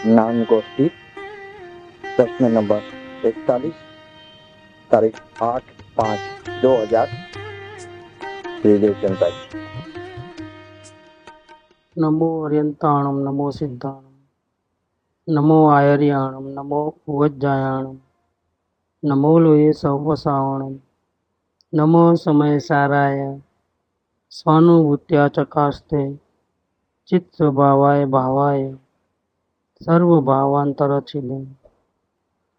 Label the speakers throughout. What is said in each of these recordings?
Speaker 1: ज्ञान गोष्ठी प्रश्न नंबर 41, तारीख 8/5/2000। श्रीदेव चंद्र।
Speaker 2: नमो अर्यंताणं नमो सिद्धाणं नमो आयर्याणं नमो उवज्जायाणं नमो लोये सौवसावणं नमो समयसाराय स्वानुभूत्या चकास्ते चित्स्वभावाय भावाय सर्वभावांतरचिले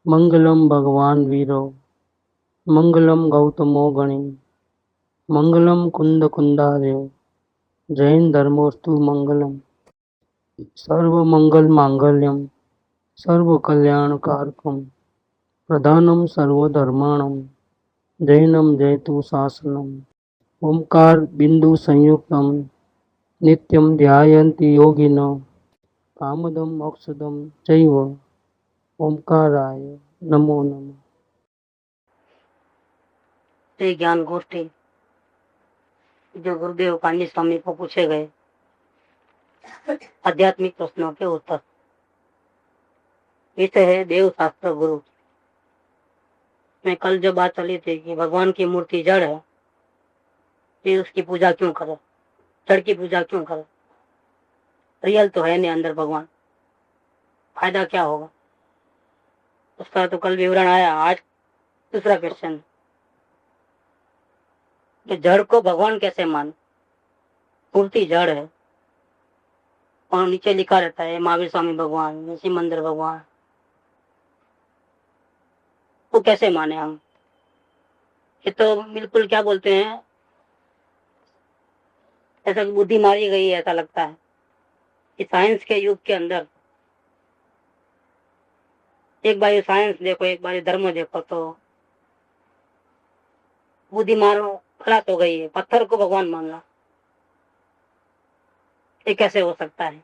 Speaker 2: मंगलम भगवान वीरो मंगलम गौतमो गणि मंगलम कुंद कुंदार्यो जैन धर्मोस्तु मंगलम सर्वमंगल मांगल्यम सर्वकल्याणकारकम प्रधानम सर्वधर्माणम जैनम जयतु शासनम ओंकार बिंदु संयुक्तम नित्यम ध्यायन्ति योगिनो कामदम मोक्षदम चैव ओंकाराय नमो नमः।
Speaker 3: श्री ज्ञान गोष्ठी जो गुरुदेव कांजी स्वामी को पूछे गए आध्यात्मिक प्रश्नों के उत्तर। विषय है देव शास्त्र गुरु। मैं कल जो बात चली थी कि भगवान की मूर्ति जड़ है, फिर उसकी पूजा क्यों करे, जड़ की पूजा क्यों करे, रियल तो है नहीं अंदर भगवान, फायदा क्या होगा, उसका तो कल विवरण आया। आज दूसरा क्वेश्चन कि जड़ को भगवान कैसे मान। मूर्ति जड़ है और नीचे लिखा रहता है महावीर स्वामी भगवान, शिव मंदिर भगवान, वो कैसे माने हम। ये तो बिल्कुल क्या बोलते हैं, ऐसा बुद्धि मारी गई है ऐसा लगता है कि साइंस के युग के अंदर एक बार साइंस देखो एक बार धर्म देखो तो बुद्धि मारो खलास हो गई है। पत्थर को भगवान मानना ये कैसे हो सकता है,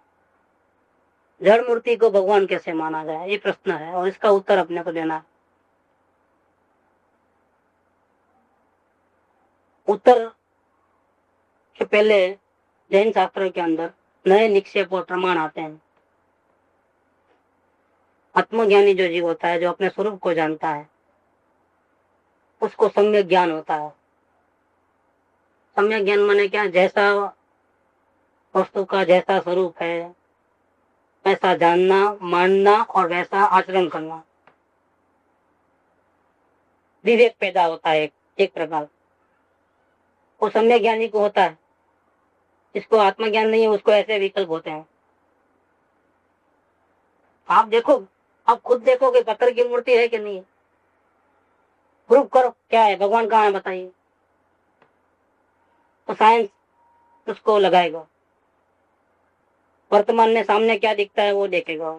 Speaker 3: जड़ मूर्ति को भगवान कैसे माना जाए, ये प्रश्न है और इसका उत्तर अपने को देना है। उत्तर के पहले जैन शास्त्र के अंदर नए निक्षेप और प्रमाण आते हैं। आत्मज्ञानी जो जीव होता है, जो अपने स्वरूप को जानता है, उसको सम्यक ज्ञान होता है। सम्यक ज्ञान माने क्या, जैसा वस्तु का जैसा स्वरूप है वैसा जानना, मानना और वैसा आचरण करना। विवेक पैदा होता है एक प्रकार, वो सम्यक ज्ञानी को होता है। जिसको आत्मज्ञान नहीं है उसको ऐसे विकल्प होते हैं। आप देखो, आप खुद देखो कि पत्थर की मूर्ति है कि नहीं है, प्रूफ करो क्या है, भगवान कहाँ है बताइए, तो साइंस उसको लगाएगा। वर्तमान में सामने क्या दिखता है वो देखेगा,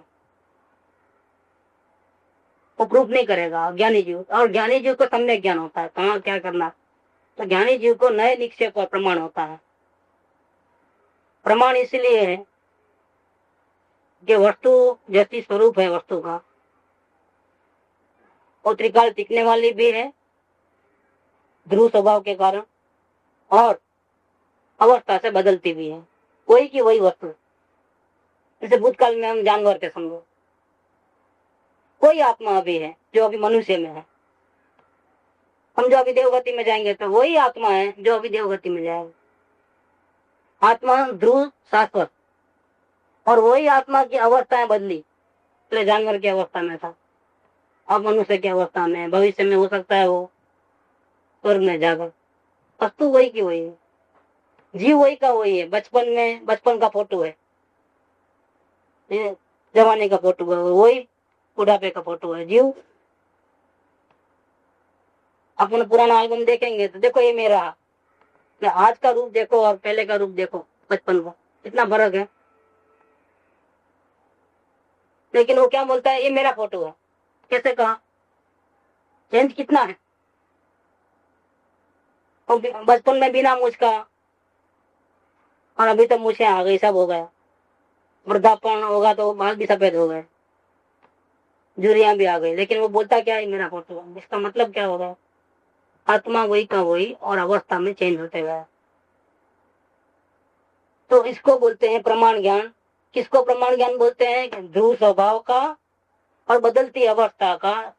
Speaker 3: वो प्रूफ नहीं करेगा ज्ञानी जीव। और ज्ञानी जीव को सम्यक ज्ञान होता है कहाँ क्या करना, तो ज्ञानी जीव को नए निक्षेप और प्रमाण होता है। प्रमाण इसलिए है कि वस्तु जैसी स्वरूप है वस्तु का, वो त्रिकाल टिकने वाली भी है ध्रुव स्वभाव के कारण, और अवस्था से बदलती भी है। वही की वही वस्तु, जैसे भूतकाल में हम जानवर के समझो, कोई आत्मा अभी है जो अभी मनुष्य में है। हम जो अभी देवगति में जाएंगे तो वही आत्मा है जो अभी देवगति में जाएगा। आत्मा ध्रुव शाश्वत, और वही आत्मा की अवस्थाएं बदली। पहले जानवर की अवस्था में था, अब मनुष्य की अवस्था में, भविष्य में हो सकता है वो स्वर्ग में जाकर। वस्तु वही की वही है, जीव वही का वही है। बचपन में बचपन का फोटो है, जवानी का फोटो है, वही बुढ़ापे का फोटो है जीव। अपना पुराना एल्बम देखेंगे तो देखो ये मेरा, आज का रूप देखो और पहले का रूप देखो, बचपन का इतना फर्क है। लेकिन वो क्या बोलता है, ये मेरा फोटो है। कैसे कहा, चेंज कितना है। बचपन में बिना मूछ का, और अभी तो मूछें आ गई, सब हो गया। वृद्धापन होगा तो बाल भी सफेद हो गए, झुर्रियां भी आ गई। लेकिन वो बोलता क्या है, मेरा फोटो है। इसका मतलब क्या होगा, आत्मा वही का वही और अवस्था में चेंज होते गया। तो इसको बोलते हैं प्रमाण ज्ञान, किसको प्रमाण ज्ञान बोलते हैं? कि ध्रुव स्वभाव का और बदलती अवस्था का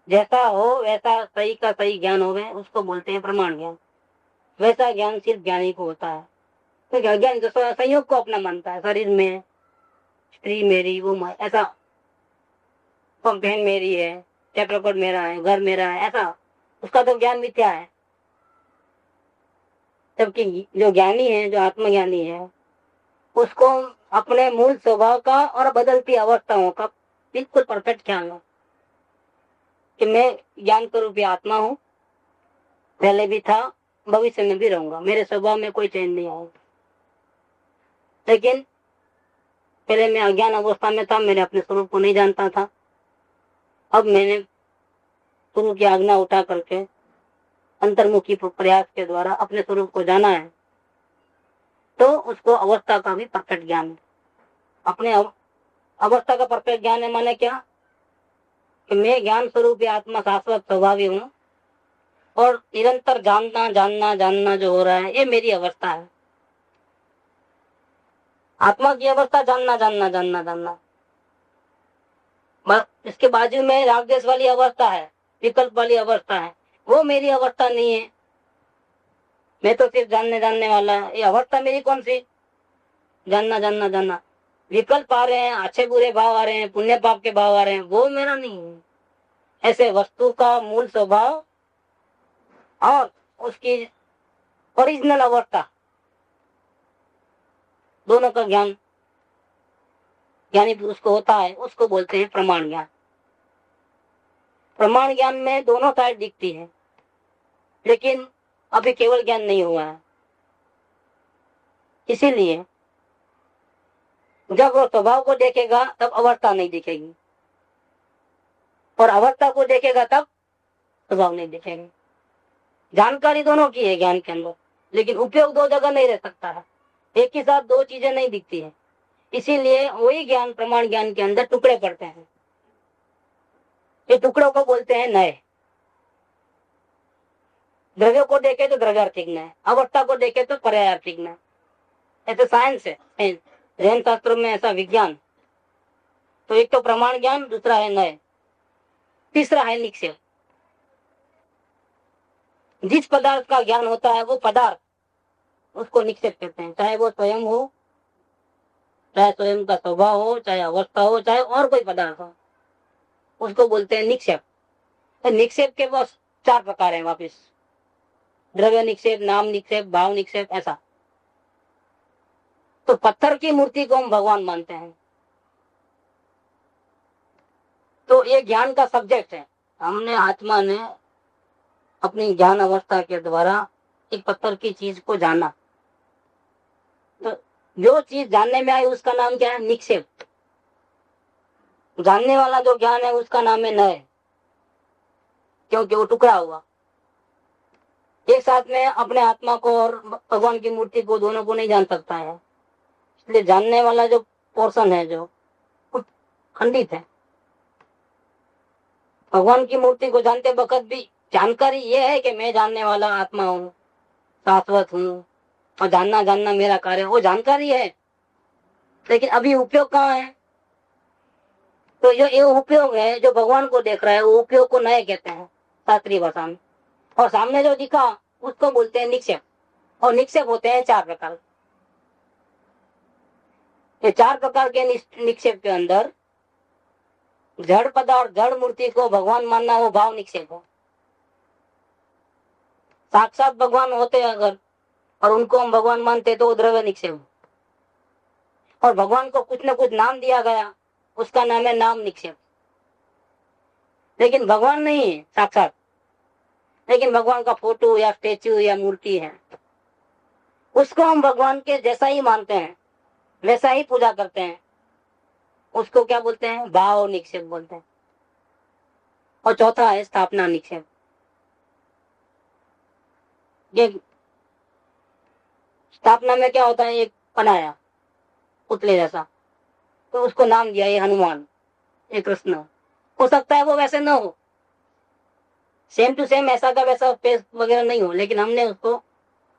Speaker 3: जैसा हो वैसा सही का सही ज्ञान हो गए, उसको बोलते हैं प्रमाण ज्ञान। वैसा ज्ञान सिर्फ ज्ञानी को होता है। तो ज्ञान जो संयोग को अपना मानता है, शरीर में स्त्री मेरी, वो ऐसा, बहन मेरी है, टेप रिकॉर्ड मेरा है, घर मेरा है, ऐसा उसका तो ज्ञान मिथ्या है। जबकि जो ज्ञानी है, जो आत्मज्ञानी है, उसको अपने मूल स्वभाव का और बदलती अवस्थाओं का बिल्कुल परफेक्ट ख्याल है कि मैं ज्ञान स्वरूपी आत्मा हूँ, पहले भी था, भविष्य में भी रहूंगा, मेरे स्वभाव में कोई चेंज नहीं आएगा। लेकिन पहले मैं अज्ञान अवस्था में था, मैंने अपने स्वरूप को नहीं जानता था। अब मैंने गुरु की आज्ञा उठा करके अंतर्मुखी प्रयास के द्वारा अपने स्वरूप को जाना है, तो उसको अवस्था का भी परफेक्ट ज्ञान है। अपने अवस्था का परफेक्ट ज्ञान है माने क्या? कि मैं ज्ञान स्वरूप आत्मा शाश्वत स्वभावी हूँ और निरंतर जानना जानना जानना जो हो रहा है, ये मेरी अवस्था है। आत्मा की अवस्था जानना जानना जानना जानना, बस इसके बाजू में रागद्वेष वाली अवस्था है, विकल्प वाली अवस्था है, वो मेरी अवस्था नहीं है। मैं तो सिर्फ जानने जानने वाला है। ये अवस्था मेरी कौन सी? जानना जानना जानना। विकल्प आ रहे हैं, अच्छे बुरे भाव आ रहे हैं, पुण्य पाप के भाव आ रहे हैं, वो मेरा नहीं है। ऐसे वस्तु का मूल स्वभाव और उसकी ओरिजिनल अवस्था, दोनों का ज्ञान ज्ञानी पुरुष को होता है, उसको बोलते हैं प्रमाण ज्ञान। प्रमाण ज्ञान में दोनों साइड दिखती है, लेकिन अभी केवल ज्ञान नहीं हुआ है। इसीलिए जब वो स्वभाव को देखेगा तब अवस्था नहीं दिखेगी, और अवस्था को देखेगा तब स्वभाव नहीं दिखेगा। जानकारी दोनों की है ज्ञान के अंदर, लेकिन उपयोग दो जगह नहीं रह सकता है, एक ही साथ दो चीजें नहीं दिखती है। इसीलिए वही ज्ञान प्रमाण ज्ञान के अंदर टुकड़े पड़ते हैं। ये टुकड़ों को बोलते हैं नए। द्रव्य को देखे तो द्रव्यार्थिक नए, अवस्था को देखे तो पर्यायार्थिक नए। ऐसे साइंस है, जैन शास्त्रों में ऐसा विज्ञान। तो एक तो प्रमाण ज्ञान, दूसरा है नए, तीसरा है निक्षेप। जिस पदार्थ का ज्ञान होता है वो पदार्थ, उसको निक्षेप कहते हैं। चाहे वो स्वयं हो, चाहे स्वयं का स्वभाव हो, चाहे अवस्था हो, चाहे और कोई पदार्थ हो, उसको बोलते हैं निक्षेप। तो निक्षेप के बस 4 प्रकार हैं वापिस: द्रव्य निक्षेप, नाम निक्षेप, भाव निक्षेप, ऐसा। तो पत्थर की मूर्ति को हम भगवान मानते हैं, तो ये ज्ञान का सब्जेक्ट है। हमने आत्मा ने अपनी ज्ञान अवस्था के द्वारा एक पत्थर की चीज को जाना, तो जो चीज जानने में आई उसका नाम क्या है? निक्षेप। जानने वाला जो ज्ञान है उसका नाम है नए, क्योंकि वो टुकड़ा हुआ। एक साथ में अपने आत्मा को और भगवान की मूर्ति को, दोनों को नहीं जान सकता है। इसलिए जानने वाला जो पोर्शन है, जो खंडित है। भगवान की मूर्ति को जानते वक्त भी जानकारी ये है कि मैं जानने वाला आत्मा हूँ, शाश्वत हूँ, और जानना जानना मेरा कार्य, वो जानकारी है। लेकिन अभी उपयोग कहाँ है? तो जो ये उपयोग है, जो भगवान को देख रहा है, वो उपयोग को नए कहते हैं शास्त्रीय भाषा में। और सामने जो दिखा उसको बोलते हैं निक्षेप। और निक्षेप होते हैं 4 प्रकार। ये 4 प्रकार के निक्षेप के अंदर जड़ पदार्थ, जड़ मूर्ति को भगवान मानना, वो भाव निक्षेप है। साक्षात भगवान होते अगर और उनको हम भगवान मानते तो वो द्रव्य निक्षेप। और भगवान को कुछ न कुछ नाम दिया गया, उसका नाम है नाम निक्षेप। लेकिन भगवान नहीं है साक्षात, लेकिन भगवान का फोटो या स्टेच्यू या मूर्ति है, उसको हम भगवान के जैसा ही मानते हैं, वैसा ही पूजा करते हैं। उसको क्या बोलते हैं? भाव निक्षेप बोलते हैं। और चौथा है स्थापना निक्षेप। ये स्थापना में क्या होता है? एक बनाया पुतले जैसा, तो उसको नाम दिया ये हनुमान, ये कृष्ण। हो सकता है वो वैसे ना हो, सेम टू सेम ऐसा का वैसा फेस वगैरह नहीं हो, लेकिन हमने उसको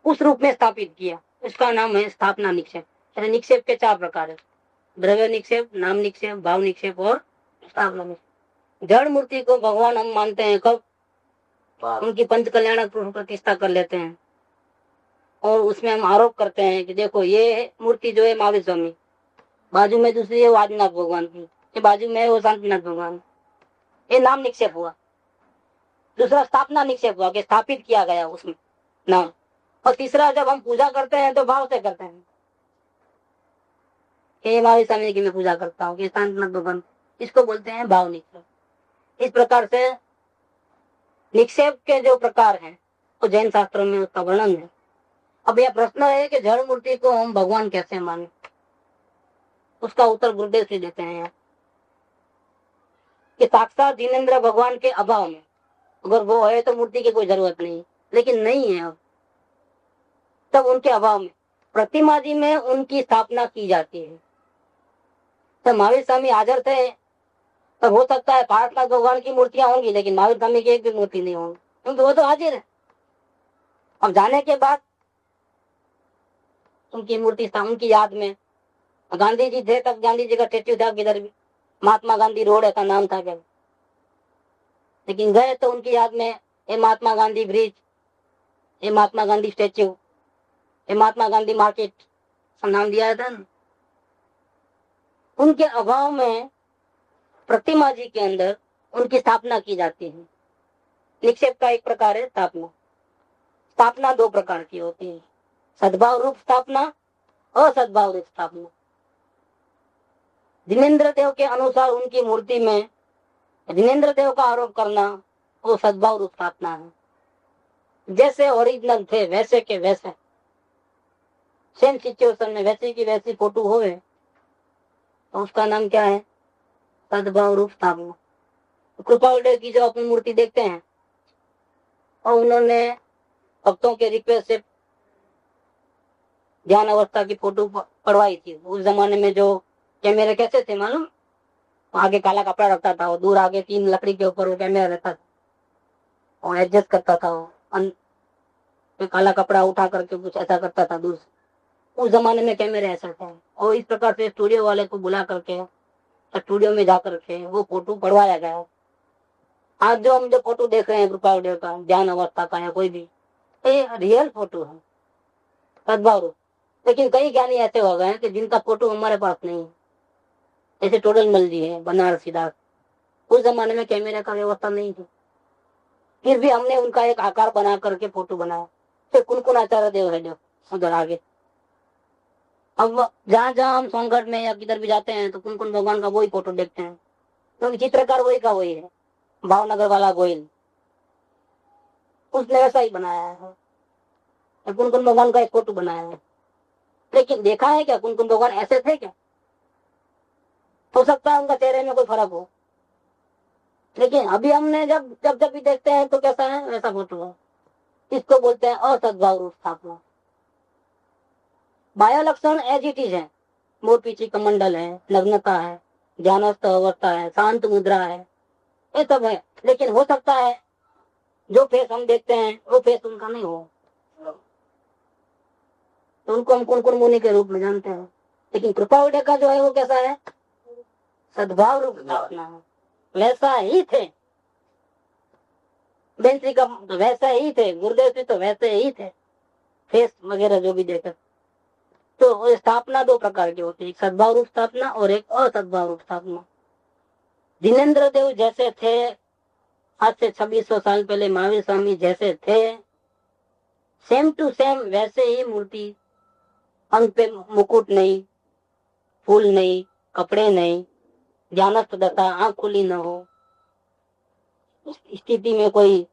Speaker 3: उस रूप में स्थापित किया, उसका नाम है स्थापना निक्षेप। ऐसे निक्षेप के 4 प्रकार है, द्रव्य निक्षेप, नाम निक्षेप, भाव निक्षेप और स्थापना निक्षेप। जड़ मूर्ति को भगवान हम मानते हैं कब? उनकी पंच कल्याणक प्रतिष्ठा कर लेते हैं और उसमें हम आरोप करते हैं कि देखो ये मूर्ति जो है महावीर स्वामी, बाजू में दूसरी है वो आदिनाथ भगवान की, ये बाजू में है वो शांतिनाथ भगवान। ये नाम निक्षेप हुआ। दूसरा स्थापना निक्षेप हुआ कि स्थापित किया गया उसमें नाम। और तीसरा जब हम पूजा करते हैं तो भाव से करते हैं, ये महावीर स्वामी की मैं पूजा करता हूँ, कि शांतिनाथ भगवान, इसको बोलते हैं भाव निक्षेप। इस प्रकार से निक्षेप के जो प्रकार हैं वो जैन शास्त्रों में उसका वर्णन है। अब यह प्रश्न है कि जड़ मूर्ति को हम भगवान कैसे माने, उसका उत्तर गुरुदेव जी देते हैं यहाँ कि साक्षात जिनेंद्र भगवान के अभाव में, अगर वो है तो मूर्ति की कोई जरूरत नहीं, लेकिन नहीं है अब, तब उनके अभाव में प्रतिमा जी में उनकी स्थापना की जाती है। तो महावीर स्वामी हाजिर थे तो हो सकता है पार्श्वनाथ भगवान की मूर्तियां होंगी, लेकिन महावीर स्वामी की एक भी मूर्ति नहीं होगी, क्योंकि वो तो हाजिर है। अब जाने के बाद उनकी मूर्ति उनकी याद में, गांधी जी थे तब गांधी जी का स्टेच्यू था किधर भी, महात्मा गांधी रोड ऐसा नाम था क्या, लेकिन गए तो उनकी याद में ये महात्मा गांधी ब्रिज, ये महात्मा गांधी स्टेच्यू, ये महात्मा गांधी मार्केट सब नाम दिया था ना। उनके अभाव में प्रतिमा जी के अंदर उनकी स्थापना की जाती है। निक्षेप का एक प्रकार है स्थापना। स्थापना 2 प्रकार की होती है, सद्भाव रूप स्थापना, असद्भाव रूप स्थापना। जिनेंद्र देव के अनुसार उनकी मूर्ति में जिनेंद्र देव का आरोप करना वो सद्भाव रूप स्थापना है। जैसे ओरिजिनल थे वैसे के वैसे, सेम सिचुएशन में वैसे की वैसी फोटो होवे तो उसका नाम क्या है? सद्भाव रूप स्थापना। कृपालुदेव की जो अपनी मूर्ति देखते हैं और उन्होंने भक्तों के रिक्वेस्ट से ध्यान अवस्था की फोटो पड़वाई थी। उस जमाने में जो कैमरे कैसे थे मालूम, आगे काला कपड़ा रखता था और दूर आगे 3 लकड़ी के ऊपर वो कैमरा रहता था और एडजस्ट करता था वो काला कपड़ा उठा करके कुछ ऐसा करता था दूर से। उस जमाने में कैमरे ऐसा था और इस प्रकार से स्टूडियो वाले को बुला करके स्टूडियो में जाकर के वो फोटो पड़वाया गया। आज जो हम जो फोटो देख रहे हैं कृपालुदेव का, ध्यान अवस्था का या कोई भी, ये रियल फोटो है, सद्भाव रूप। लेकिन कई ज्ञानी ऐसे हो गए हैं कि जिनका फोटो हमारे पास नहीं है, जैसे टोडल मल जी है, बनारसी दास। उस जमाने में कैमरे का व्यवस्था नहीं थी, फिर भी हमने उनका एक आकार बना करके फोटो बनाया। फिर कुनकुन आचार्य देव है जो उधर आगे। अब जहाँ जहाँ हम सोनगढ़ में या किधर भी जाते हैं तो कुनकुन भगवान का वही फोटो देखते हैं, क्योंकि चित्रकार वही का वही है, भावनगर वाला गोयल, उसने वैसा ही बनाया है। कुनकुन भगवान का एक फोटो बनाया है, लेकिन देखा है क्या कुनकुन भगवान ऐसे थे क्या? हो सकता है उनका चेहरे में कोई फर्क हो, लेकिन अभी हमने जब जब जब भी देखते हैं तो कैसा है, वैसा फोटो है। इसको बोलते हैं असद्भाव रूप स्थापना। बाह्य लक्षण एज इट इज है, मोर पीछे कमंडल है, नग्नता है, ध्यानस्थ अवस्था है, शांत मुद्रा है, ये सब है। लेकिन हो सकता है जो फेस हम देखते हैं वो फेस उनका नहीं हो, तो उनको हम कुनकुन मुनि के रूप में जानते हैं। लेकिन कृपालुदेव का जो है वो कैसा है? सद्भाव रूप स्थापना है, वैसा ही थे। बेंसी का वैसा ही थे, गुरुदेव जी तो वैसे ही थे, फेस वगैरह जो भी देखा। तो स्थापना 2 प्रकार की होती है, एक सद्भाव रूप स्थापना और एक असद्भाव रूप स्थापना। जिनेंद्र देव जैसे थे आज से 2600 साल पहले, महावीर स्वामी जैसे थे, सेम टू सेम वैसे ही मूर्ति, अंग पे मुकुट नहीं, फूल नहीं, कपड़े नहीं, ध्यानस्थ दशा, आंख खुली न हो, स्थिति में कोई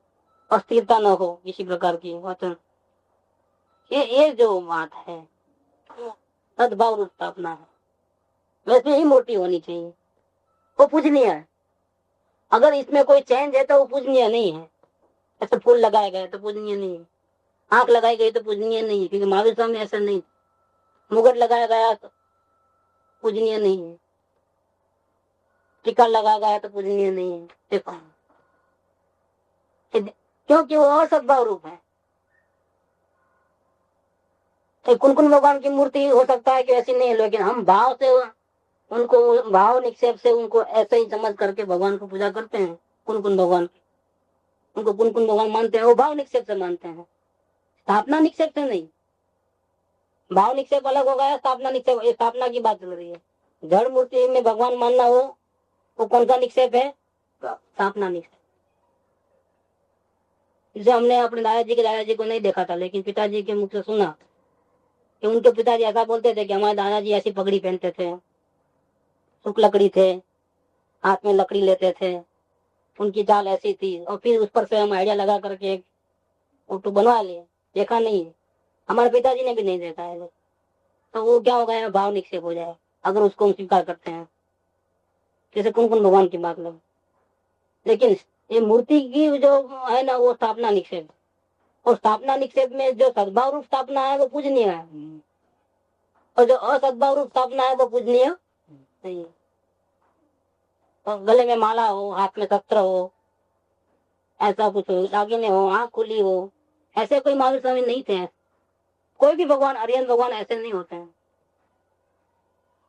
Speaker 3: अस्थिरता न हो किसी प्रकार की वचन, ये जो बात है सद्भाव रूप स्थापना है। वैसे ही मूर्ति होनी चाहिए, वो पूजनीय है। अगर इसमें कोई चेंज है तो वो पूजनीय नहीं है। ऐसे फूल लगाए गए तो पूजनीय नहीं है, आंख लगाई गई तो पूजनीय नहीं है, क्योंकि महावीर स्वामी ऐसा नहीं। मुकुट लगाया गया तो पूजनीय नहीं है, टीका लगाया गया तो पूजनीय नहीं है। देखो क्योंकि वो असद्भाव रूप है। तो कुन भगवान की मूर्ति हो सकता है कि ऐसी नहीं है, लेकिन हम भाव से उनको, भाव निक्षेप से उनको ऐसे ही समझ करके भगवान को पूजा करते हैं। कुन भगवान, उनको कुन भगवान मानते हैं, वो भाव निक्षेप से मानते हैं, स्थापना निक्षेप से नहीं। भाव निक्षेप अलग हो गया, स्थापना निक्षेप, ये स्थापना की बात चल रही है। जड़ मूर्ति में भगवान मानना हो वो कौन सा निक्षेप है? स्थापना निक्षेप। इसे हमने अपने दादाजी को नहीं देखा था, लेकिन पिताजी के मुख से सुना कि उनके पिताजी ऐसा बोलते थे कि हमारे दादाजी ऐसी पगड़ी पहनते थे, सुख लकड़ी थे, हाथ में लकड़ी लेते थे, उनकी चाल ऐसी थी। और फिर उस पर से हम आइडिया लगा करके एक फोटो बनवा लिए। देखा नहीं है, हमारे पिताजी ने भी नहीं देखा है। तो वो क्या हो गया, भाव निक्षेप हो जाए अगर उसको हम स्वीकार करते हैं। जैसे कुन भगवान की बात लगे, लेकिन ये मूर्ति की जो है ना वो स्थापना निक्षेप, और स्थापना निक्षेप में जो सद्भाव रूप स्थापना है वो पूजनीय है, और जो असद्भाव रूप स्थापना है वो पूजनीय नहीं। और गले में माला हो, हाथ में शस्त्र हो, ऐसा कुछ हो, दागिने हो, आंख खुली हो, ऐसे कोई महावीर स्वामी नहीं थे। कोई भी भगवान, आर्यन भगवान ऐसे नहीं होते हैं,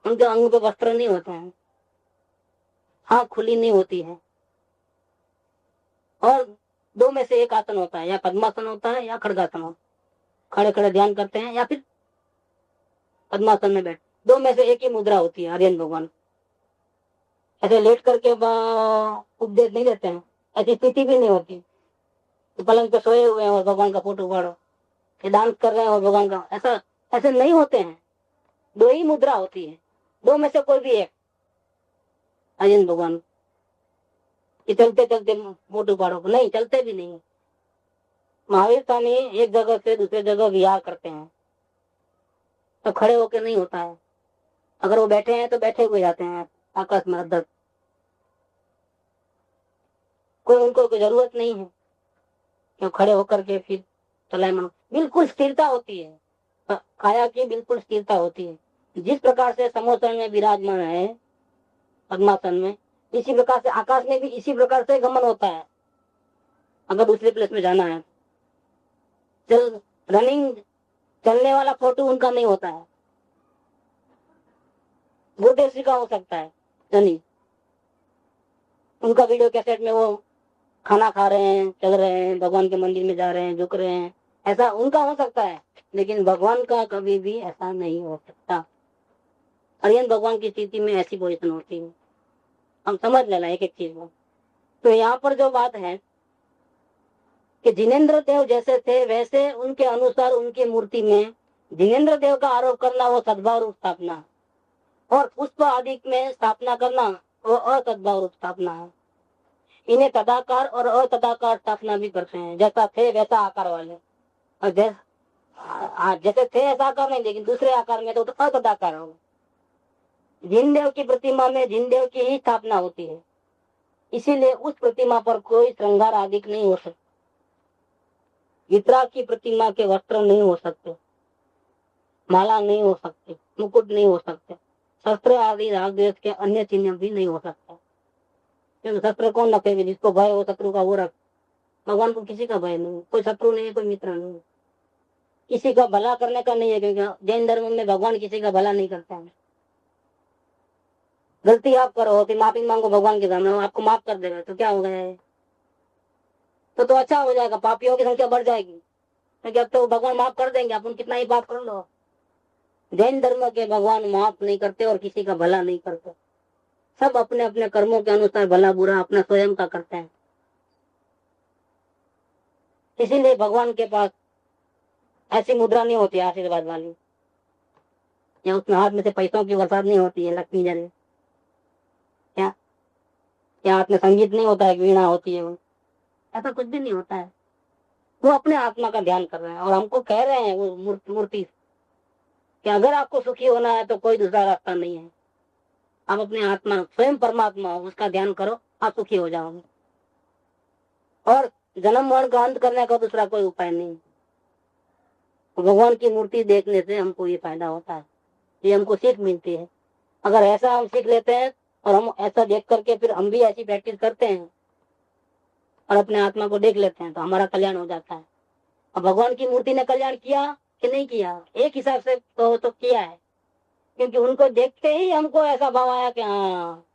Speaker 3: उनके अंग पे वस्त्र नहीं होते हैं, आंख खुली नहीं होती है, और दो में से एक आसन होता है, या पद्मासन होता है या खड़गासन होता है। खड़े खड़े ध्यान करते हैं या फिर पद्मासन में बैठ, दो में से एक ही मुद्रा होती है आर्यन भगवान। ऐसे लेट करके उपदेश नहीं देते हैं, ऐसी स्थिति भी नहीं होती। तो पलंग पे सोए हुए हैं और भगवान का फोटो फाड़ो, ये डांस कर रहे हैं और भगवान का, ऐसा ऐसे नहीं होते हैं। दो ही मुद्रा होती है, दो में से कोई भी एक। आर्यन भगवान कि चलते चलते फोटो फाड़ो, नहीं, चलते भी नहीं। महावीर स्वामी एक जगह से दूसरे जगह विहार करते हैं तो खड़े होकर नहीं होता है, अगर वो बैठे हैं तो बैठे हुए जाते हैं आकाश में अदर। कोई उनको कोई जरूरत नहीं है कि खड़े होकर के फिर चलाए मन। बिल्कुल स्थिरता होती है, काया की बिल्कुल स्थिरता होती है। जिस प्रकार से समोसन में विराजमान है पद्मासन में, इसी प्रकार से आकाश में भी इसी प्रकार से गमन होता है। अगर दूसरे प्लेस में जाना है, रनिंग चलने वाला फोटो उनका नहीं होता है, गुरुदेव का हो सकता है रनिंग। उनका वीडियो कैसेट में वो खाना खा रहे हैं, चल रहे हैं, भगवान के मंदिर में जा रहे हैं, झुक रहे हैं, ऐसा उनका हो सकता है, लेकिन भगवान का कभी भी ऐसा नहीं हो सकता। आर्यन भगवान की स्थिति में ऐसी पोजिशन होती है, हम समझ लेना एक एक चीज को। तो यहाँ पर जो बात है कि जिनेंद्र देव जैसे थे वैसे उनके अनुसार उनकी मूर्ति में जिनेंद्र देव का आरोप करना वो सद्भाव रूप स्थापना, और पुष्प आदि में स्थापना करना वो असद्भाव रूप स्थापना है। इन्हें तदाकार और अतदाकार स्थापना भी करते हैं, जैसा थे वैसा आकार वाले, और जैसे थे ऐसा आकार नहीं, लेकिन दूसरे आकार में तो अतदाकार होगा। जिनदेव की प्रतिमा में जिनदेव की ही स्थापना होती है, इसीलिए उस प्रतिमा पर कोई श्रृंगार आदि नहीं हो सकता। वितराग की प्रतिमा के वस्त्र नहीं हो सकते, माला नहीं हो सकती, मुकुट नहीं हो सकते, शस्त्र आदि राग द्वेष के अन्य चिन्ह भी नहीं हो सकता। क्योंकि शस्त्र कौन रखेगा? जिसको भय हो शत्रु का वो रख। भगवान को किसी का भय नहीं, कोई शत्रु नहीं, कोई मित्र नहीं, किसी का भला करने का नहीं है, क्योंकि जैन धर्म में भगवान किसी का भला नहीं करता है। गलती आप करो फिर माफी मांगो भगवान के सामने, आपको माफ कर देगा तो क्या हो गया है? तो अच्छा हो जाएगा, पापियों की संख्या बढ़ जाएगी, क्योंकि अब तो भगवान माफ कर देंगे, आप कितना ही पाप कर लो। जैन धर्म के भगवान माफ नहीं करते और किसी का भला नहीं करते, सब अपने अपने कर्मों के अनुसार भला बुरा अपना स्वयं का करते हैं। इसीलिए भगवान के पास ऐसी मुद्रा नहीं होती आशीर्वाद वाली, या उसमें हाथ में से पैसों की बरसात नहीं होती है लक्ष्मी जरे, या हाथ में संगीत नहीं होता है, वीणा होती है, ऐसा कुछ भी नहीं होता है। वो अपने आत्मा का ध्यान कर रहे हैं और हमको कह रहे हैं वो मूर्ति कि अगर आपको सुखी होना है तो कोई दूसरा रास्ता नहीं है, आप अपने आत्मा स्वयं परमात्मा हो उसका ध्यान करो, आप सुखी हो जाओगे। और जन्म मरण का अंत करने का दूसरा कोई उपाय नहीं। भगवान की मूर्ति देखने से हमको ये फायदा होता है, ये हमको सीख मिलती है। अगर ऐसा हम सीख लेते हैं और हम ऐसा देख करके फिर हम भी ऐसी प्रैक्टिस करते हैं और अपने आत्मा को देख लेते हैं तो हमारा कल्याण हो जाता है। और भगवान की मूर्ति ने कल्याण किया कि नहीं किया? एक हिसाब से तो किया है, क्योंकि उनको देखते ही हमको ऐसा भाव आया कि हाँ,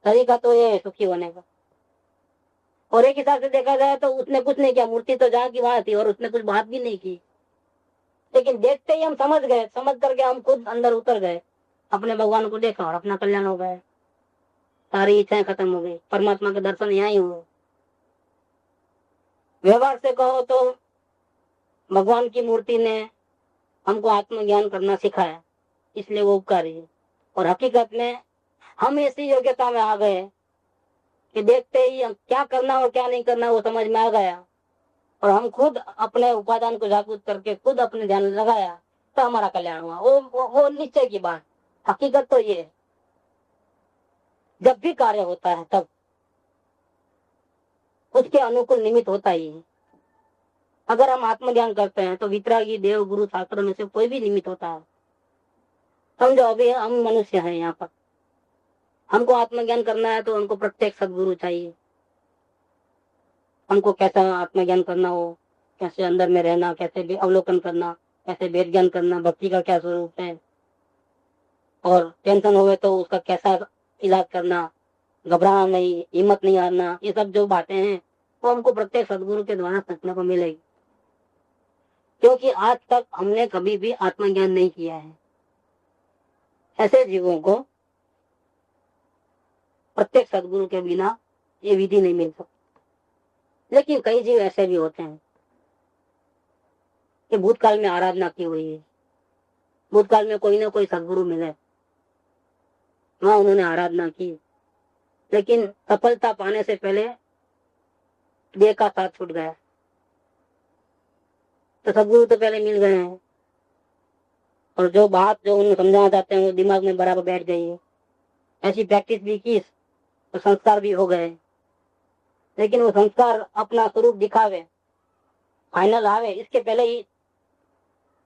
Speaker 3: तरीका तो ये है सुखी होने का। और एक हिसाब से देखा जाए तो उसने कुछ नहीं किया, मूर्ति तो जहाँ की वहां थी और उसने कुछ बात भी नहीं की, लेकिन देखते ही हम समझ गए, समझ करके हम खुद अंदर उतर गए, अपने भगवान को देखा और अपना कल्याण हो गया, सारी इच्छाएं खत्म हो गई, परमात्मा के दर्शन यहाँ ही हुए। व्यवहार से कहो तो भगवान की मूर्ति ने हमको आत्मज्ञान करना सिखाया, इसलिए वो उपकारी है। और हकीकत में हम ऐसी योग्यता में आ गए कि देखते ही हम क्या करना और क्या नहीं करना वो समझ में आ गया, और हम खुद अपने उपादान को जागृत करके खुद अपने ध्यान लगाया तो हमारा कल्याण हुआ। वो निश्चय की बात, हकीकत तो ये है। जब भी कार्य होता है तब उसके अनुकूल निमित्त होता ही है। अगर हम आत्मज्ञान करते हैं तो वितरागी, देव, गुरु, शास्त्र में से कोई भी निमित्त होता है। समझो अभी हम मनुष्य हैं, यहाँ पर हमको आत्मज्ञान करना है तो हमको प्रत्येक सदगुरु चाहिए। हमको कैसा आत्मज्ञान करना हो, कैसे अंदर में रहना, कैसे अवलोकन करना, कैसे वेद ज्ञान करना, भक्ति का क्या स्वरूप है, और टेंशन हुए तो उसका कैसा इलाज करना, घबराना नहीं, हिम्मत नहीं हारना, ये सब जो बातें हैं वो हमको प्रत्येक सदगुरु के द्वारा सीखने को मिलेगी। क्योंकि आज तक हमने कभी भी आत्मज्ञान नहीं किया है। ऐसे जीवों को प्रत्येक सदगुरु के बिना ये विधि नहीं मिल सकती। लेकिन कई जीव ऐसे भी होते हैं कि भूतकाल में आराधना की हुई है, भूतकाल में कोई ना कोई सदगुरु मिले, वहां उन्होंने आराधना की, लेकिन सफलता पाने से पहले देह का साथ छूट गया। तो सदगुरु तो पहले मिल गए हैं, और जो बात जो उन्हें समझाना चाहते हैं वो दिमाग में बराबर बैठ गई है। ऐसी प्रैक्टिस भी की तो संस्कार भी हो गए, लेकिन वो संस्कार अपना स्वरूप दिखावे, फाइनल आवे, इसके पहले ही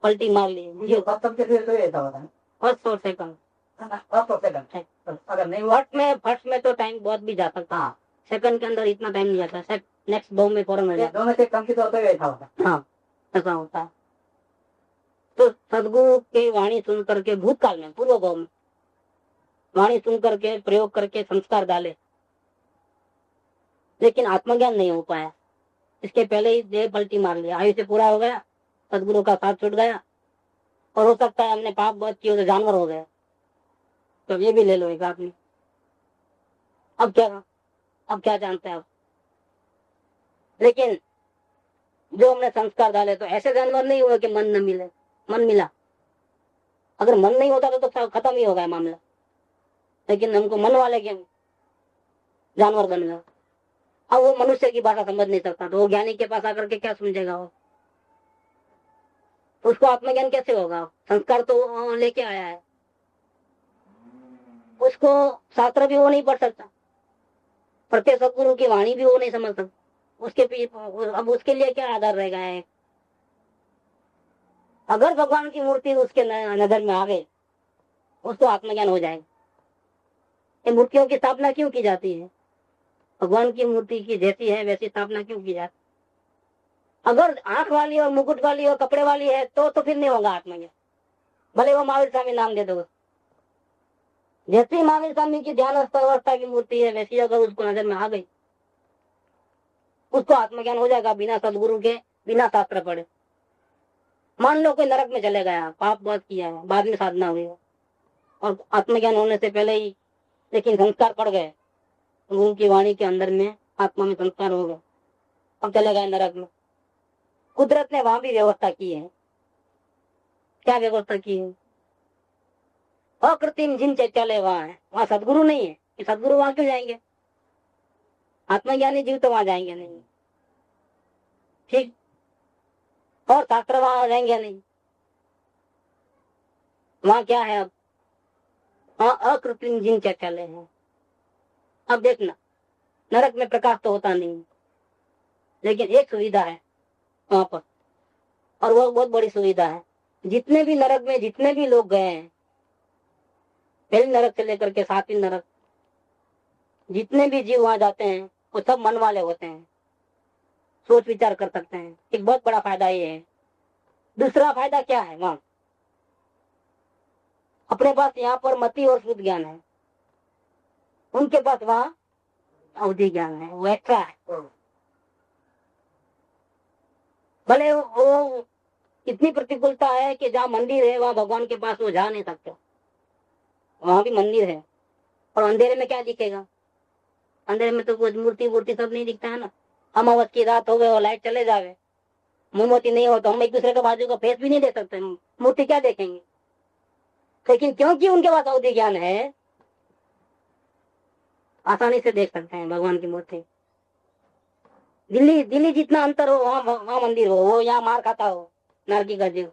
Speaker 3: पलटी मार ली।
Speaker 1: सबके लिए तो ये था
Speaker 3: फर्स्ट और सेकंड,
Speaker 1: अगर नहीं
Speaker 3: फर्स्ट में तो टाइम बहुत भी जा सकता है, सेकंड के अंदर इतना टाइम नहीं जाता, नेक्स्ट दो में फौरन हो जाता,
Speaker 1: दो में से कम की तो ये था।
Speaker 3: हाँ ऐसा होता है। तो सदगुरु की वाणी सुन करके भूतकाल में, पूर्व भाव में वाणी सुन करके प्रयोग करके संस्कार डाले, लेकिन आत्मज्ञान नहीं हो पाया। इसके पहले ही देह पलटी मार लिया, आयुष्य पूरा हो गया, सदगुरु का साथ छूट गया, और हो सकता है हमने पाप बहुत किए तो जानवर हो गए, तो ये भी ले लो एक आदमी। अब क्या जानते हैं आप? लेकिन जो हमने संस्कार डाले तो ऐसे जानवर नहीं हुए कि मन न मिले, मन मिला। अगर मन नहीं होता तो खत्म ही हो गया मामला, लेकिन हमको मन वाले के जानवर बन गए। अब वो मनुष्य की भाषा समझ नहीं सकता, तो वो ज्ञानी के पास आकर के क्या समझेगा वो? तो उसको आत्मज्ञान कैसे होगा? संस्कार तो लेके आया है, उसको शास्त्र भी वो नहीं पढ़ सकता, प्रत्येक सदगुरु की वाणी भी वो नहीं समझ सकता, अब उसके लिए क्या आधार रह गया है? अगर भगवान की मूर्ति उसके नजर में आ गई, उसको आत्मज्ञान हो जाएगा। ये मूर्तियों की स्थापना क्यों की जाती है? भगवान की मूर्ति की जैसी है वैसी स्थापना क्यों की जाती? अगर आंख वाली और मुकुट वाली और कपड़े वाली है तो फिर नहीं होगा आत्मज्ञान, भले वो महावीर स्वामी नाम दे दो। जैसी महावीर स्वामी की ध्यान अवस्था की मूर्ति है, वैसी अगर उसको नजर में आ गई, उसको आत्मज्ञान हो जाएगा, बिना सदगुरु के, बिना शास्त्र पढ़े। मान लो कोई नरक में चले गया, पाप बहुत किया है, बाद में साधना हुई और आत्मज्ञान होने से पहले ही लेकिन संस्कार पड़ गए, गुरु की वाणी के अंदर में आत्मा में संस्कार हो गए, अब चले गए नरक में। कुदरत ने वहां भी व्यवस्था की है। क्या व्यवस्था की है? अकृत्रिम जिन चैत्यालय वहां है, वहां सदगुरु नहीं है। कि सदगुरु वहां क्यों जाएंगे? आत्मज्ञानी जीव तो वहां जाएंगे नहीं, ठीक, और शास्त्र वहां जाएंगे नहीं। वहां क्या है? अब वहां अकृत्रिम जिन चैत्यालय है। अब देखना, नरक में प्रकाश तो होता नहीं, लेकिन एक सुविधा है वहां पर, और वो बहुत बड़ी सुविधा है। जितने भी नरक में जितने भी लोग गए हैं, पहले नरक से लेकर के 7वीं नरक, जितने भी जीव वहां जाते हैं वो सब मन वाले होते हैं, सोच विचार कर सकते हैं। एक बहुत बड़ा फायदा ये है, दूसरा फायदा क्या है वहां? अपने पास यहाँ पर मति और शुद्ध ज्ञान है, उनके पास वहां अवधि ज्ञान है, वो एक्स्ट्रा है। भले वो इतनी प्रतिकूलता है कि जहाँ मंदिर है वहां भगवान के पास वो जा नहीं सकते, वहां भी मंदिर है, और अंधेरे में क्या दिखेगा? अंधेरे में तो कुछ मूर्ति वूर्ति सब नहीं दिखता है ना। अमावस की रात हो गए और लाइट चले जावे, मोमबत्ती नहीं हो तो हम एक दूसरे के बाजू का फेस भी नहीं दे सकते, मूर्ति क्या देखेंगे? लेकिन क्योंकि उनके पास अवधि ज्ञान है, आसानी से देख सकते हैं भगवान की मूर्ति। दिल्ली जितना अंतर हो वहाँ मंदिर हो, वो यहाँ मार खाता हो नारकी का जीव,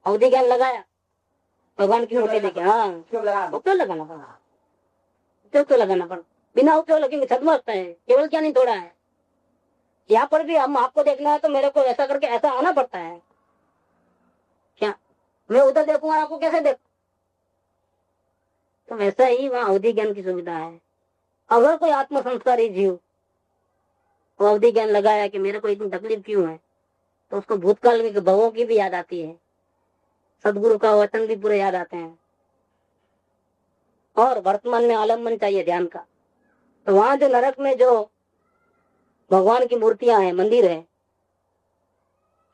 Speaker 3: अवधि ज्ञान लगाया भगवान की मूर्ति देखे। हाँ, उपयोग लगाना पड़ा, उपयोग तो लगाना पड़ा, बिना उपयोग लगेंगे छदमस्त है, केवल क्या नहीं थोड़ा है। यहाँ पर भी हम आपको देखना है तो मेरे को ऐसा करके ऐसा आना पड़ता है क्या? मैं उधर देखूंगा आपको कैसे देखूं? तो वैसा ही वहाँ अवधि ज्ञान की सुविधा है। अगर कोई आत्म संस्कारी जीव वो अवधि ज्ञान लगाया कि मेरे को इतनी तकलीफ क्यों है, तो उसको भूतकाल में भवों की भी याद आती है, सदगुरु का वचन भी पूरे याद आते हैं, और वर्तमान में आलम्बन चाहिए ध्यान का। तो वहां जो नरक में जो भगवान की मूर्तियां हैं, मंदिर है,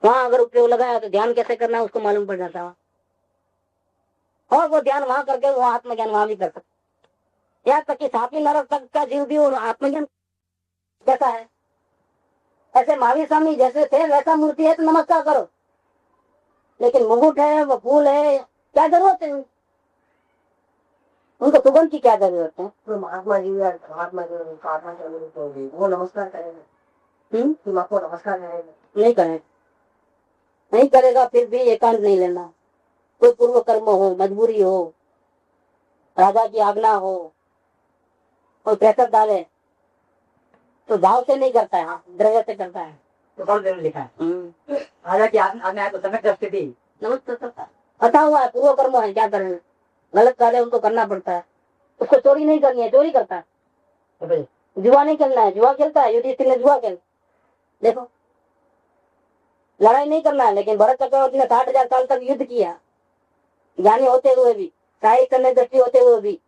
Speaker 3: वहां अगर उपयोग लगाया तो ध्यान कैसे करना है उसको मालूम पड़ जाता है, और वो ध्यान वहां करके वो आत्मज्ञान वहां भी कर सकते। यहाँ तक कि सातवीं नरक तक का जीव भी और आत्मज्ञान कैसा है, ऐसे महावीर स्वामी जैसे थे वैसा मूर्ति है तो नमस्कार करो, लेकिन मुकुट है, वो फूल है, क्या जरूरत है? उनको सुगंध की क्या जरूरत है?
Speaker 1: तो महात्मा जी वो नमस्कार करेगा, तुम आपको नमस्कार करेगा
Speaker 3: नहीं करेगा, नहीं करेगा, फिर भी एकांत नहीं लेना। कोई पूर्व कर्म हो, मजबूरी हो, राजा की आज्ञा हो, कोई प्रेशर डाले तो भाव से नहीं करता है, द्रव्य से करता है।
Speaker 1: तो कौन जरूर लिखा है राजा की आज्ञा है तो समय दृष्टि थी,
Speaker 3: नमस्ते करता है, अच्छा हुआ है, पूर्व कर्म है, क्या करें, गलत कार्य उनको करना पड़ता है। उसको चोरी नहीं करनी है, चोरी करता है। जुआ नहीं खेलना है, जुआ खेलता है, युधिष्ठिर ने जुआ खेल, देखो लड़ाई नहीं करना है, लेकिन भरत चक्रवर्ती ने 60,000 साल तक युद्ध किया, ज्ञानी होते हुए भी, शाही करने दृष्टि होते हुए भी,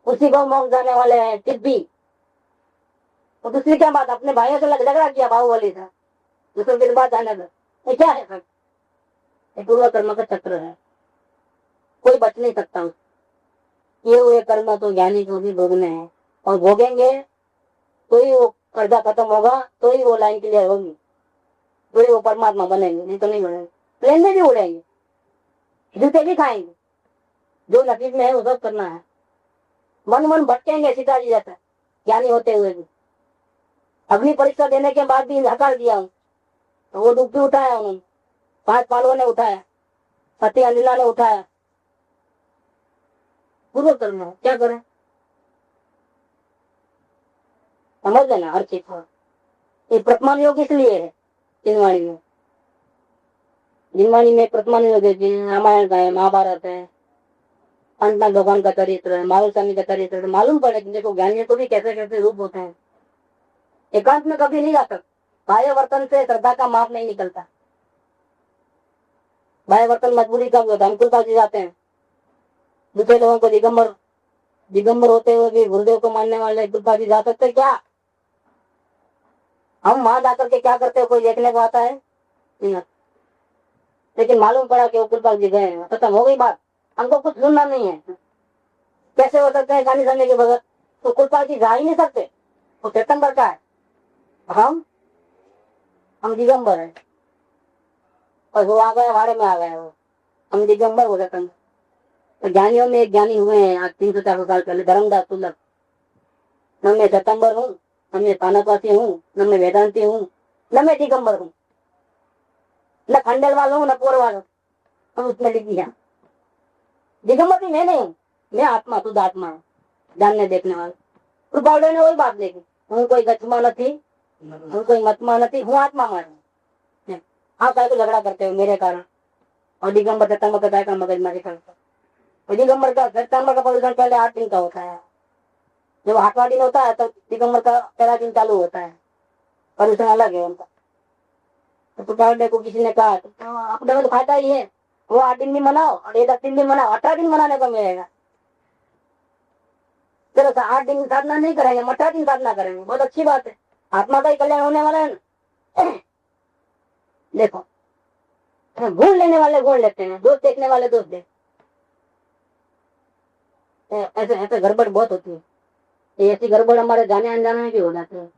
Speaker 3: उसी को मोक्ष जाने वाले हैं भी। तो दूसरी क्या बात, अपने भाइयों से झगड़ा किया बाहुबली था, दूसरे दिन बाद जाने दो, ये क्या है? ये पूर्व कर्म का चक्र है, कोई बच नहीं सकता उससे। ये हुए कर्म तो ज्ञानी को भी भोगने हैं, और भोगेंगे तो ही वो कर्जा खत्म होगा, तो ही वो लाइन क्लियर होगी, तो ही वो परमात्मा बनेंगे, नहीं तो नहीं बनेंगे। प्लेन में भी उड़ेंगे, जूते भी खाएंगे, जो नसीब में है वो सब करना है। मन भटकेंगे सीताजी जैसा, ज्ञानी होते हुए भी। अग्नि परीक्षा देने के बाद भी हकार दिया हूँ, तो वो डुबकी उठाया उन्होंने, 5 पांडवों ने उठाया, सती अंजना ने उठाया, पूर्व कर्म है, क्या करें? समझ लेना हर चीज को। ये प्रतमान योग इसलिए है जिनवाणी में, जिनवाणी में प्रतमान योग है, रामायण का है, महाभारत है, अंत भगवान का चरित्र है, महावीर स्वामी का चरित्र है, मालूम पड़े कि देखो ज्ञानियों को भी कैसे कैसे रूप होते हैं। एकांत में कभी नहीं जा सकते, बाह्य वर्तन से श्रद्धा का माप नहीं निकलता। बाह्य वर्तन मजबूरी का होता है, हम कुलपाल जी जाते हैं, दूसरे लोगों को दिगंबर होते हुए भी गुरुदेव को मानने वाले कुलपाल जी जा सकते क्या? हम वहां जाकर के क्या करते हो, कोई देखने को आता है नहीं, लेकिन मालूम पड़ा कि वो कुलपाल जी गए, खत्म हो गई बात, हमको कुछ सुनना नहीं है। कैसे हो सकते हैं गाली सुनने के बगैर? तो कुलपाल जी जा ही नहीं सकते, वो तीर्थंकर का है, हम दिगंबर है, और वो आ गए भाड़े में आ गए, वो हम दिगंबर हो सकते। तो ज्ञानियों में एक ज्ञानी हुए हैं आज 300-400 साल पहले, धर्मदास तुलक। न मैं सितंबर हूँ, न मैं पानापाती हूँ, न मैं वेदांती हूँ, न मैं दिगंबर हूँ, न खंडेलवाल हूँ, न पोरवाल हूँ, हम उसमें लिख दिया। दिगंबर भी मैं नहीं हूँ, मैं आत्मा, शुद्ध आत्मा हूँ, जानने देखने वाला। कृपालुदेव ने वही बात देखी, हूँ कोई गचमा नहीं, हूँ कोई मतमा नहीं, हूँ आत्मा मार। हाँ, क्या को झगड़ा करते हो मेरे कारण, और दिगंबर सितंबर बताया का मगज मारी करता। दिगंबर का सितंबर का पवित्र पहले 8 दिन का होता है, जब 8वां दिन होता है तो दिगंबर का पहला दिन चालू होता है, प्रदूषण अलग है उनका। तो टुटाने को किसी ने कहा तो अपने में तो फायदा ही है, वो 8 दिन भी मनाओ और ये 10 दिन भी मनाओ, 18 दिन मनाने को मिलेगा। चलो 8 दिन साधना नहीं करेंगे, 18 दिन साधना करेंगे, बहुत अच्छी बात है, आत्मा का ही कल्याण होने वाला है ना। देखो गुण लेने वाले गुण लेते हैं, दोष देखने वाले दोष देख, ऐसे ऐसे गड़बड़ बहुत होती है। ऐसी गड़बड़ हमारे जाने अनजाने में भी हो जाती है।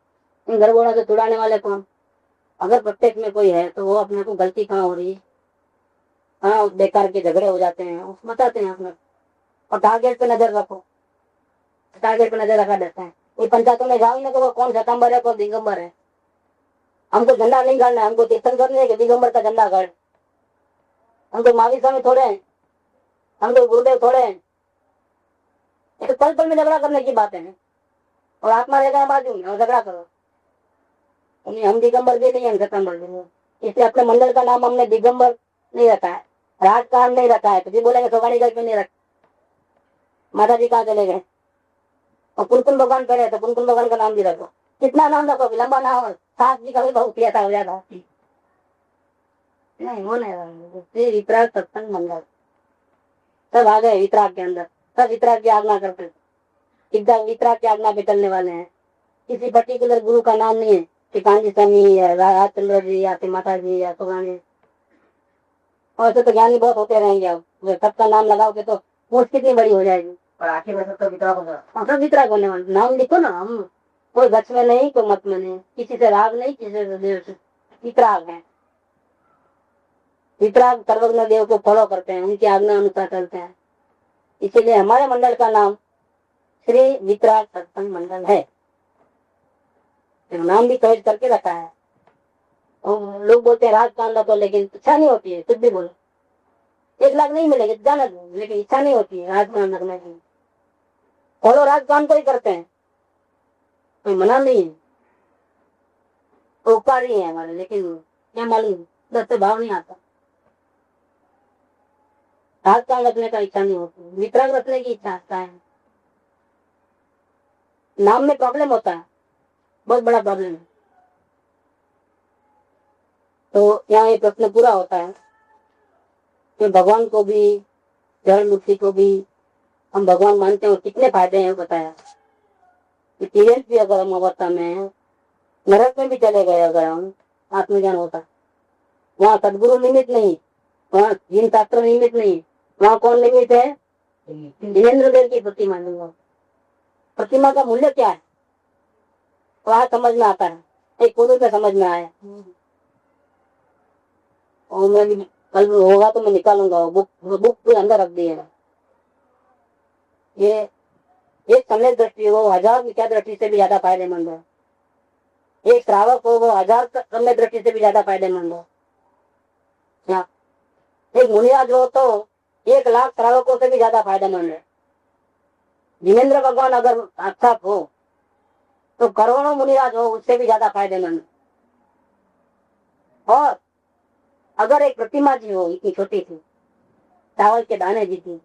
Speaker 3: इन गड़बड़ों से छुड़ाने वाले कौन? अगर प्रत्येक में कोई है तो वो अपने को गलती कहाँ हो रही है, हाँ बेकार के झगड़े हो जाते हैं, वो बताते हैं अपने। और टारगेट पे नजर रखो, टारगेट पे नजर रखा देता है। ये पंचायतों में जाओ ना तो कौन शताम्बर है कौन दिगंबर है, हमको झंडा नहीं गाड़ना है, हमको तीर्थंकर नहीं है कि दिगंबर का झंडा गाड़। हम तो महावीर स्वामी थोड़े हैं, हम तो गुरुदेव थोड़े हैं। ये तो पल पल में झगड़ा करने की बात है, और आत्मा रहेगा बाजू में और झगड़ा करो। हम दिगंबर भी नहीं है, शताम्बर भी नहीं, इसलिए अपने मंडल का नाम हमने दिगंबर नहीं रखा है, राजकारण नहीं रखा है। तो जी बोलेंगे सोगाड़ीगढ़ पे नहीं रखा, माता जी कहाँ चले गए, और कुनकुन भगवान पे रहे तो कुनकुन भगवान का नाम भी रखो। कितना नाम रखो लंबा ना हो, सास जी का भी बहुत प्रियता हो जाता। नहीं वो नहीं, वितराग सत्संग मंडल सब आ गए वितराग के अंदर, सब वितराग की आज्ञा करते, एकदम वितराग की आज्ञा पे चलने वाले हैं। किसी पर्टिकुलर गुरु का नाम नहीं है कि कांजी स्वामी या राजचंद्र जी या फिर माता जी या सोगानी, और ऐसे तो ज्ञानी बहुत होते रहेंगे। अब सबका नाम लगाओगे तो पोस्ट कितनी बड़ी हो जाएगी, और आखिर में सब वितराग होगा, सब वितराग होने वाले। नाम लिखो ना, हम कोई गच में नहीं कोई मत में नहीं, किसी से राग नहीं किसी से देव से, वितराग है। वितराग सर्वज्ञ देव को फॉलो करते हैं, उनकी आज्ञा अनुसार चलते हैं। इसीलिए हमारे मंडल का नाम श्री वितराग सत्संग मंडल है, नाम भी चॉइस करके रखा है। और लोग बोलते हैं राजकांड तो, लेकिन इच्छा नहीं होती है, कुछ भी बोलो 1 लाख नहीं मिलेगी जाना दो, लेकिन इच्छा नहीं होती है राजकांड रखने की। फॉलो राजकांड को ही करते हैं, कोई मना नहीं है, उपकार ही है हमारे, लेकिन क्या मालूम दस से भाव नहीं आता। राजकांड रखने का इच्छा नहीं होती, वितराग रखने की इच्छा आता है। नाम में प्रॉब्लम होता है, बहुत बड़ा प्रॉब्लम है। तो यहाँ ये प्रश्न पूरा होता है कि भगवान को भी जड़ मूर्ति को भी हम भगवान मानते हैं, और कितने फायदे हैं बताया। भी अगर हम अवस्था में नरक में भी चले गए, अगर हम आत्मज्ञान होता, वहाँ सदगुरु निमित्त नहीं, वहाँ जिन शास्त्र निमित्त नहीं, वहाँ कौन निमित्त है? जिनेन्द्र देव की प्रतिमा। प्रतिमा का मूल्य क्या है वहाँ समझ में आता है, एक पूर्व में समझ में आया। और मैं भी कल होगा तो मैं निकालूंगा, बुक के अंदर रख दी है। ये एक समय दृष्टि हो 1000 विचार दृष्टि से भी ज्यादा फायदेमंद है, एक श्रावक हो वो 1000 समय दृष्टि से भी ज्यादा फायदेमंद है। एक मुनिराज हो तो 1 लाख श्रावकों से भी ज्यादा फायदेमंद है। जिनेन्द्र भगवान अगर साक्षात हो तो करोड़ों मुनिराज हो उससे भी ज्यादा फायदेमंद। और अगर एक प्रतिमा जी हो इतनी छोटी थी, चावल के दाने जी थी,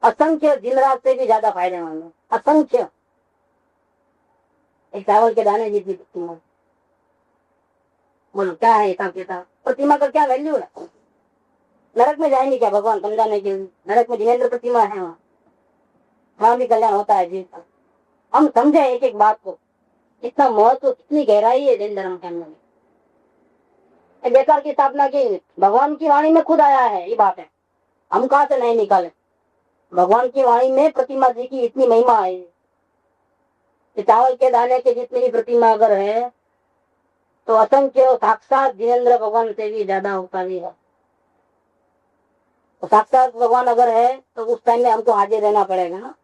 Speaker 3: असंख्य दिन रात से भी ज्यादा फायदेमंद है, असंख्य। एक चावल के दाने जी थी प्रतिमा, बोलो क्या है हिसाब किताब? प्रतिमा का क्या वैल्यू है? नरक में जाएंगे क्या भगवान समझाने के लिए? नरक में जिनेन्द्र प्रतिमा है, वहां भी कल्याण होता है जी। हम समझे एक एक बात को, कितना महत्व कितनी गहराई है जैन धर्म के अंदर। बेकार की स्थापना की, भगवान की वाणी में खुद आया है, ये बात है, हम कहाँ से नहीं निकाले। भगवान की वाणी में प्रतिमा जी की इतनी महिमा है कि चावल के दाने के जितनी भी प्रतिमा अगर है तो असंख्य साक्षात जिनेन्द्र भगवान से भी ज्यादा उपकारी है। तो साक्षात भगवान अगर है तो उस टाइम में हमको हाजिर रहना पड़ेगा ना,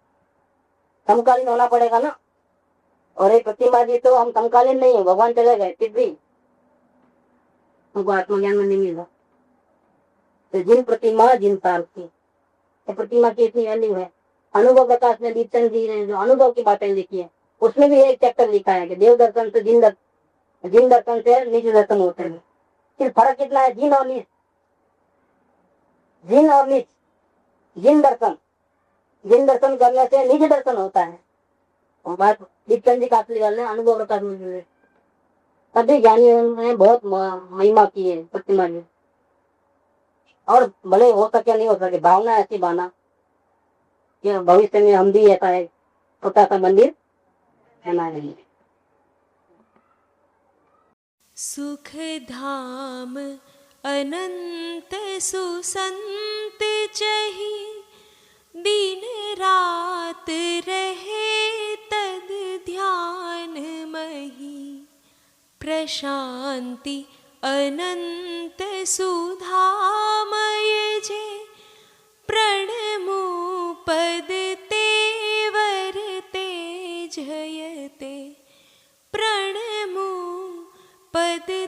Speaker 3: समकालीन होना पड़ेगा ना। और एक प्रतिमा जी तो हम समकालीन नहीं है, भगवान चले गए फिर भी हमको आत्मज्ञान में नहीं मिला। तो जिन प्रतिमा जिन सारथी, प्रतिमा की इतनी वैल्यू है। अनुभव प्रकाश में दीपचंद जी ने जो अनुभव की बातें लिखी है उसमें भी एक चैप्टर लिखा है कि देव दर्शन से जिन दर्शन से निज दर्शन होते हैं। फिर फर्क कितना है जिन और निज, जिन और निज। जिन दर्शन करने से निज दर्शन होता है, और बात दीपचंद जी का असली गल है, अनुभव प्रकाश में सभी ज्ञानियों ने बहुत महिमा की है प्रतिमा की। और भले हो सके नहीं हो सके, भावना ऐसी भावना कि भविष्य में हम भी ऐसा है छोटा सा मंदिर बनाएंगे।
Speaker 4: सुख धाम अनंत सुसंत चही, दिन रात रहे तद ध्यान मही। प्रशांति अनंत सुधामय जे, प्रणमो पद तेवर ते जयते। प्रणमो पद